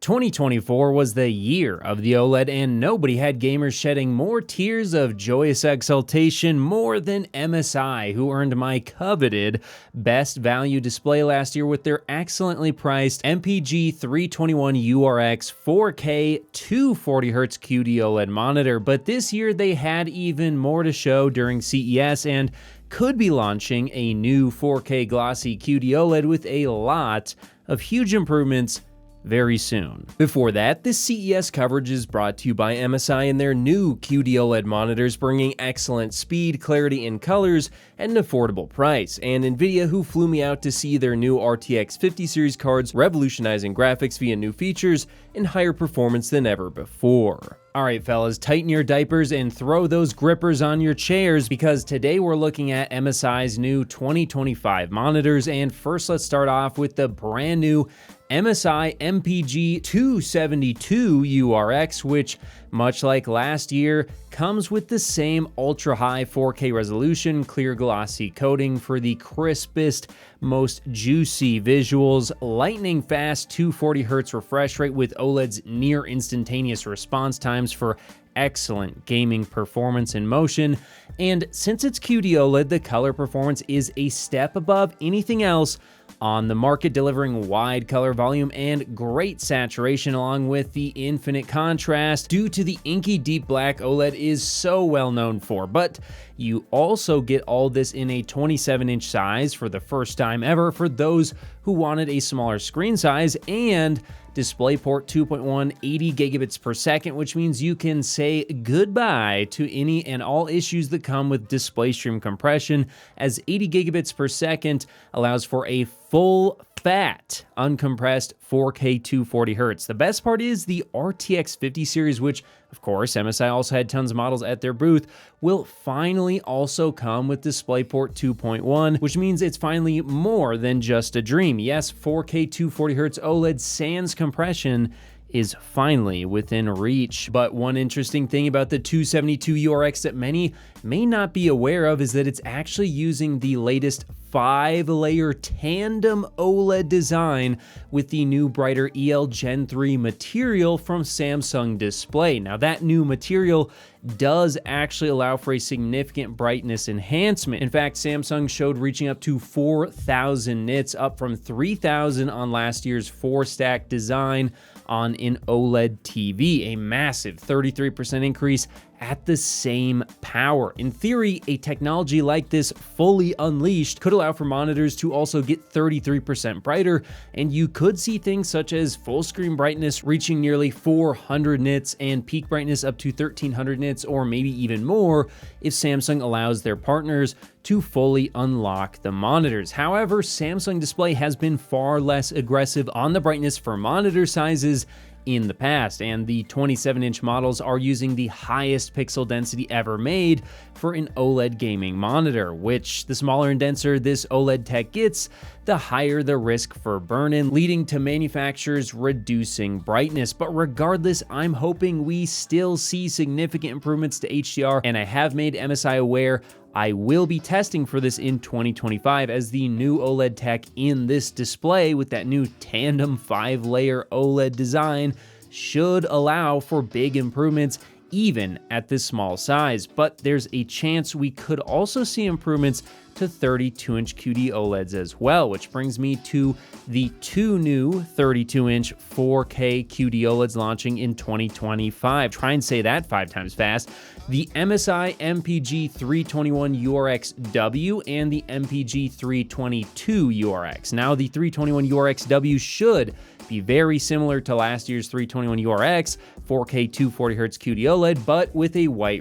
2024 was the year of the OLED, and nobody had gamers shedding more tears of joyous exultation more than MSI, who earned my coveted Best Value Display last year with their excellently priced MPG 321 URX 4K 240Hz QD OLED monitor. But this year they had even more to show during CES and could be launching a new 4K glossy QD OLED with a lot of huge improvements very soon. Before that, this CES coverage is brought to you by MSI and their new QD OLED monitors, bringing excellent speed, clarity, and colors at an affordable price, and Nvidia, who flew me out to see their new RTX 50 series cards revolutionizing graphics via new features and higher performance than ever before. Alright fellas, tighten your diapers and throw those grippers on your chairs, because today we're looking at MSI's new 2025 monitors. And first, let's start off with the brand new MSI MPG 272 URX, which, much like last year, comes with the same ultra-high 4K resolution, clear glossy coating for the crispest, most juicy visuals, lightning fast 240Hz refresh rate with OLED's near instantaneous response times for excellent gaming performance and motion. And since it's QD OLED, the color performance is a step above anything else on the market, delivering wide color volume and great saturation along with the infinite contrast due to the inky deep black OLED is so well known for. But you also get all this in a 27-inch size for the first time ever for those who wanted a smaller screen size, and DisplayPort 2.1 80 gigabits per second, which means you can say goodbye to any and all issues that come with display stream compression, as 80 gigabits per second allows for a full fat uncompressed 4K 240Hz. The best part is the RTX 50 series, which of course MSI also had tons of models at their booth, will finally also come with DisplayPort 2.1, which means it's finally more than just a dream. Yes, 4K 240Hz OLED sans compression is finally within reach. But one interesting thing about the 272 URX that many may not be aware of is that it's actually using the latest 5-layer Tandem OLED design with the new brighter EL Gen 3 material from Samsung Display. Now, that new material does actually allow for a significant brightness enhancement. In fact, Samsung showed reaching up to 4,000 nits, up from 3,000 on last year's 4-stack design on an OLED TV, a massive 33% increase at the same power. In theory, a technology like this fully unleashed could allow for monitors to also get 33% brighter, and you could see things such as full screen brightness reaching nearly 400 nits and peak brightness up to 1,300 nits, or maybe even more if Samsung allows their partners to fully unlock the monitors. However, Samsung Display has been far less aggressive on the brightness for monitor sizes in the past, and the 27-inch models are using the highest pixel density ever made for an OLED gaming monitor, which the smaller and denser this OLED tech gets, the higher the risk for burn-in, leading to manufacturers reducing brightness. But regardless, I'm hoping we still see significant improvements to HDR, and I have made MSI aware I will be testing for this in 2025, as the new OLED tech in this display with that new Tandem 5-layer OLED design should allow for big improvements even at this small size. But there's a chance we could also see improvements to 32-inch QD OLEDs as well, which brings me to the two new 32-inch 4K QD OLEDs launching in 2025. Try and say that 5 times fast. The MSI MPG 321 URX-W and the MPG 322 URX. Now, the 321 URX-W should be very similar to last year's 321 URX, 4K 240Hz QD OLED, but with a white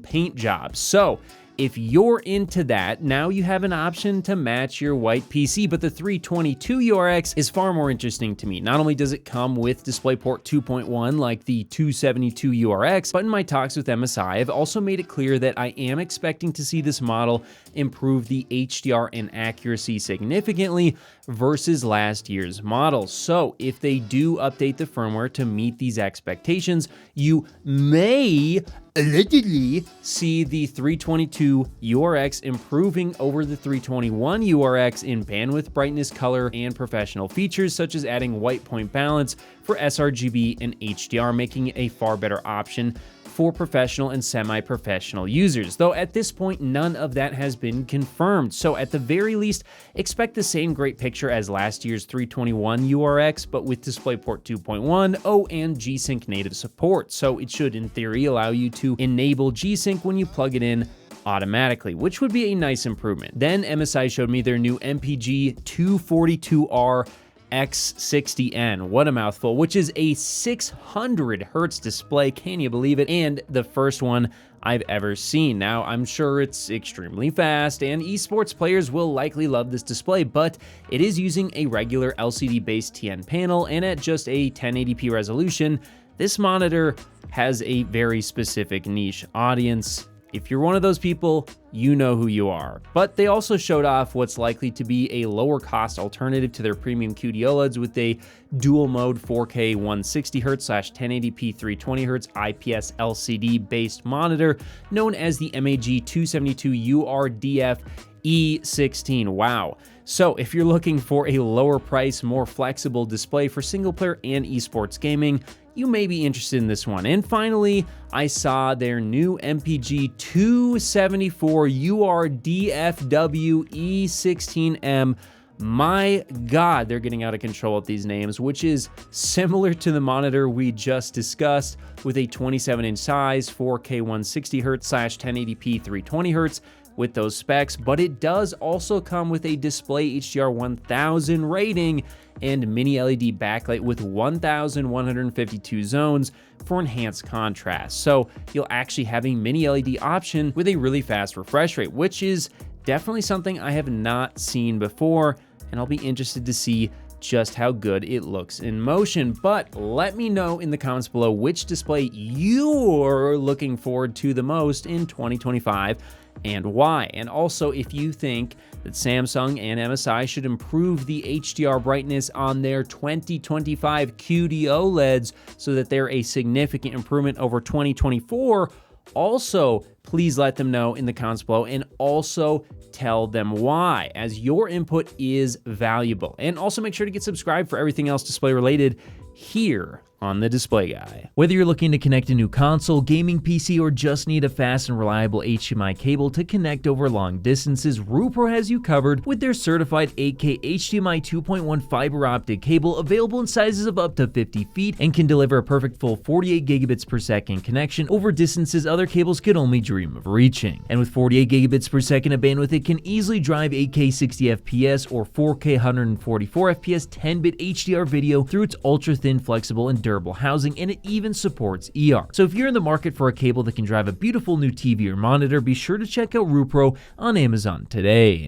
paint job. So if you're into that, now you have an option to match your white PC. But the 322 URX is far more interesting to me. Not only does it come with DisplayPort 2.1 like the 272 URX, but in my talks with MSI, I've also made it clear that I am expecting to see this model improve the HDR and accuracy significantly versus last year's model. So if they do update the firmware to meet these expectations, you may allegedly see the 322 URX improving over the 321 URX in bandwidth, brightness, color, and professional features such as adding white point balance for sRGB and HDR, making it a far better option for professional and semi-professional users, though at this point none of that has been confirmed. So at the very least, expect the same great picture as last year's 321 URX, but with DisplayPort 2.1, and G-Sync native support. So it should, in theory, allow you to enable G-Sync when you plug it in automatically, which would be a nice improvement. Then MSI showed me their new MPG 242R X60N, what a mouthful, which is a 600 hertz display, can you believe it? And the first one I've ever seen. Now, I'm sure it's extremely fast, and esports players will likely love this display, but it is using a regular LCD-based TN panel, and at just a 1080p resolution, this monitor has a very specific niche audience. If you're one of those people, you know who you are. But they also showed off what's likely to be a lower cost alternative to their premium QD OLEDs with a dual mode 4K 160Hz/1080p 320Hz IPS LCD based monitor known as the MAG 272 URDF E16. Wow. So if you're looking for a lower price, more flexible display for single player and esports gaming, you may be interested in this one. And finally, I saw their new MPG 274 URDFW E16M. My God, they're getting out of control with these names, which is similar to the monitor we just discussed with a 27-inch size, 4K 160Hz/1080p 320Hz with those specs, but it does also come with a Display HDR 1000 rating and mini LED backlight with 1152 zones for enhanced contrast. So you'll actually have a mini LED option with a really fast refresh rate, which is definitely something I have not seen before, and I'll be interested to see just how good it looks in motion. But let me know in the comments below which display you're looking forward to the most in 2025 and why. And also, if you think that Samsung and MSI should improve the HDR brightness on their 2025 QD OLEDs so that they're a significant improvement over 2024, also please let them know in the comments below, and also tell them why, as your input is valuable. And also make sure to get subscribed for everything else display related here on The Display Guy. Whether you're looking to connect a new console, gaming PC, or just need a fast and reliable HDMI cable to connect over long distances, Rupro has you covered with their certified 8K HDMI 2.1 fiber optic cable, available in sizes of up to 50 feet and can deliver a perfect full 48 gigabits per second connection over distances other cables could only dream of reaching. And with 48 gigabits per second of bandwidth, it can easily drive 8K 60 FPS or 4K 144 FPS 10-bit HDR video through its ultra-thin, flexible, and durable housing, and it even supports ER. So if you're in the market for a cable that can drive a beautiful new TV or monitor, be sure to check out Rupro on Amazon today.